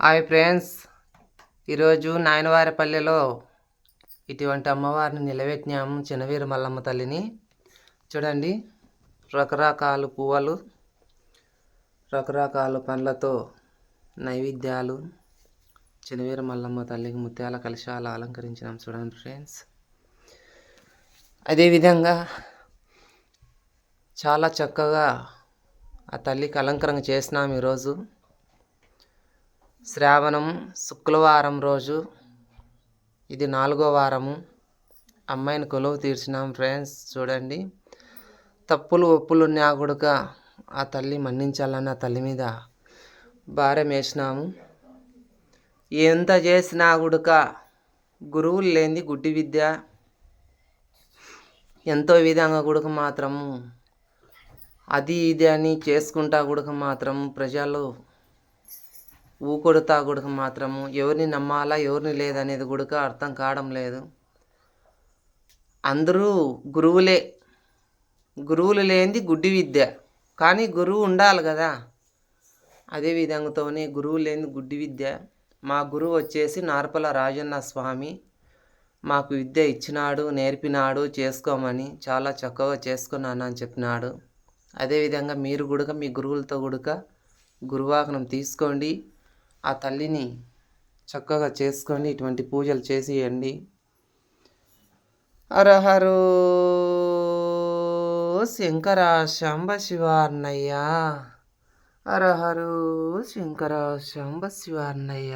Hi friends, ఈరోజు నాయనవారిపల్లెలో ఇటువంటి అమ్మవారిని నిలబెట్టినాము. చిన్నవీర మల్లమ్మ తల్లిని చూడండి. రకరకాల పువ్వులు, రకరకాల పండ్లతో నైవేద్యాలు చిన్నవీర మల్లమ్మ తల్లికి ముత్యాల కలశాలు అలంకరించినాం. చూడండి ఫ్రెండ్స్, అదేవిధంగా చాలా చక్కగా ఆ తల్లికి అలంకరణ చేసినాం. ఈరోజు శ్రావణం శుక్రవారం రోజు, ఇది 4వ వారము. అమ్మాయిని కొలువు తీర్చినాం ఫ్రెండ్స్. చూడండి, తప్పులు ఒప్పులు ఉన్నా కూడా ఆ తల్లి మన్నించాలని ఆ తల్లి మీద భారం వేసినాము. ఎంత చేసినా గుడక గురువులు లేనిది గుడ్డి విద్య. ఎంతో విధంగా గుడక మాత్రము అది ఇది అని చేసుకుంటా గుడక మాత్రం ప్రజలు ఊకొడతా గుడక మాత్రము ఎవరిని నమ్మాలా ఎవరిని లేదనేది గుడక అర్థం కావడం లేదు. అందరూ గురువులు లేనిది గుడ్డి విద్య. కానీ గురువు ఉండాలి కదా. అదే విధంగాతోనే గురువు లేనిది గుడ్డి విద్య. మా గురువు వచ్చేసి నార్పల రాజన్న స్వామి మాకు విద్య ఇచ్చినాడు, నేర్పినాడు, చేసుకోమని. చాలా చక్కగా చేసుకున్నాను అని చెప్పినాడు. అదేవిధంగా మీరు కూడా మీ గురువులతో కూడా గురువాహనం తీసుకోండి. ఆ తల్లిని చక్కగా చేసుకొని ఇటువంటి పూజలు చేసేయండి. హరహరో శంకర శాంబ శివార్ణయ్య, హరహరో శంకర శాంబ శివార్ణయ్య.